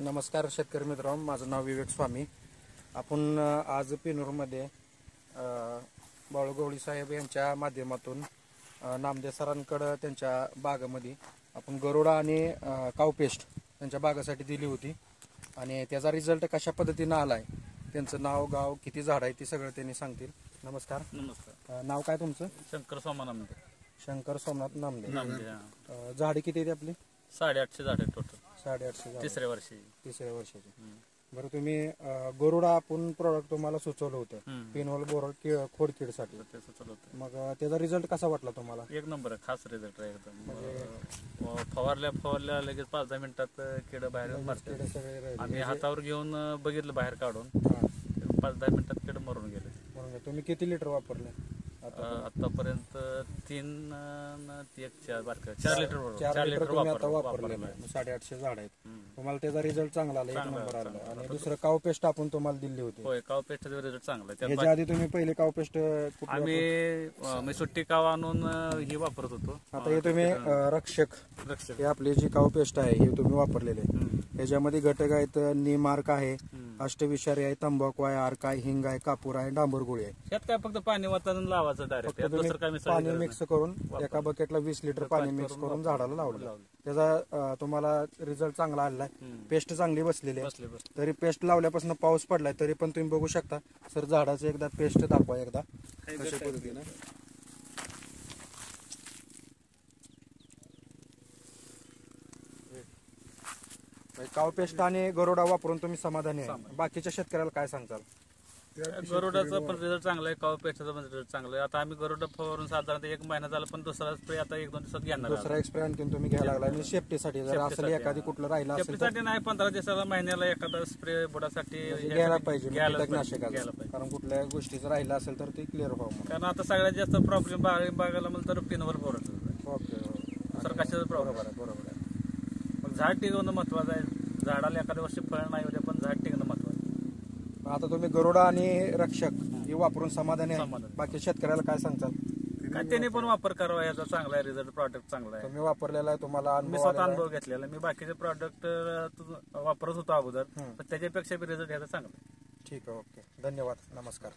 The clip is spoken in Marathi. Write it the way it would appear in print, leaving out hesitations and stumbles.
नमस्कार शेतकरी मित्रांनो, माझं नाव विवेक स्वामी. आपण आज पेनूरमध्ये बाळूगवळी साहेब यांच्या माध्यमातून नामदेव सरांकडे त्यांच्या बागेमध्ये आपण गरुडा आणि काऊ पेस्ट त्यांच्या बागेसाठी दिली होती आणि त्याचा रिझल्ट कशा पद्धतीने आला आहे, त्यांचं नाव गाव किती झाड आहे ते सगळं त्यांनी सांगतील. नमस्कार. नमस्कार. नाव काय तुमचं? शंकर सोमनाथ नामदे. शंकर सोमनाथ नामदे. नामदे. झाडे किती आहेत आपली? 850 झाड आहेत टोटल. 850. तिसऱ्या वर्षी. बरं, तुम्ही गरुडा आपण प्रॉडक्ट तुम्हाला सुचवलं होतं पेनवॉल बोरड खोडकीडसाठी, मग त्याचा रिझल्ट कसा वाटला तुम्हाला? एक नंबर आहे, खास रिझल्ट आहे एकदम. फवारल्या लगेच 5-10 मिनिटात किड बाहेर मारते. आम्ही हातावर घेऊन बघितलं बाहेर काढून, 5-10 मिनिटात किड मरून गेले. तुम्ही किती लिटर वापरले आतापर्यंत? 4 लिटर तुम्ही आता वापरलेलं आहे. 850 झाड आहेत. तुम्हाला त्याचा रिझल्ट चांगला आला, एक नंबर आला. आणि दुसरं काऊ पेस्ट आपण तुम्हाला दिली होती. होय, काऊ पेस्टचा रिझल्ट चांगला आहे. त्याच्या आधी तुम्ही पहिले काऊ पेस्ट आम्ही सुट्टी काव आणून ही वापरत होतो. आता हे तुम्ही रक्षक हे आपली जी काऊ पेस्ट आहे हे तुम्ही वापरलेले. ह्याच्यामध्ये घटक आहेत, निमार्क आहे, अष्टविषारी आहे, तंबाखू आहे, आर्क आहे, हिंग आहे, कापूर आहे, डांबर गोळी आहे. यात काय फक्त पाणी वातावरण लावायचं डायरेक्ट. पाणी मिक्स करून एका बकेटला 20 लिटर पाणी मिक्स करून झाडाला लावलं. त्याचा तुम्हाला रिझल्ट चांगला आलेला आहे. पेस्ट चांगली बसलेली आहे. तरी पेस्ट लावल्यापासून पाऊस पडलाय तरी पण तुम्ही बघू शकता. सर, झाडाचं एकदा पेस्ट दाखवा एकदा कशा पद्धतीने. काव पेस्ट आणि गरुडा वापरून तुम्ही समाधानी आहे. बाकीच्या शेतकऱ्याला काय सांगताल? गरुडाचा पण रिझल्ट चांगला आहे, काव पेस्टचा पण रिझल्ट चांगला आहे. आता आम्ही गरुडा फवारून साधारणतः 1 महिना झाला, पण दुसरा स्प्रे आता 1-2 दिवसात घेणार. दुसरा स्प्रे आणखी तुम्ही घ्यायला लागला. आणि सेफ्टीसाठी जर असं एखादी कुठलं राहिलं असेल सेफ्टीसाठी नाही, 15 दिवसाला महिन्याला एखादा स्प्रे बुडासाठी घ्यायला पाहिजे, कीटकनाशकाला. कारण कुठल्या गोष्टीचं राहिलं असेल तर ते क्लिअर व्हावं. कारण आता सगळ्यात जास्त प्रॉब्लेम बागायला म्हणलं तर पेनवॉल बोरड. सर, कशाचा प्रॉब्लेम आहे? बरोबर आहे. मग झाड टिकवणं महत्वाचं आहे. झाडाला एखाद्या वर्षी फळ नाही होते, पण झाड टिकणं महत्वाचं. आता तुम्ही गरुडा आणि रक्षक हे वापरून समाधानी आहे. बाकी शेतकऱ्याला काय सांगताल? काय त्यांनी पण वापर करावा, याचा चांगला आहे रिझल्ट. प्रॉडक्ट चांगला आहे. तुम्ही वापरलेला आहे, तुम्हाला मी स्वतः अनुभव घेतलेला. मी बाकीचे प्रॉडक्ट वापरत होतो अगोदर, पण त्याच्यापेक्षा रिझल्ट याचा चांगला आहे. ठीक आहे, ओके, धन्यवाद, नमस्कार.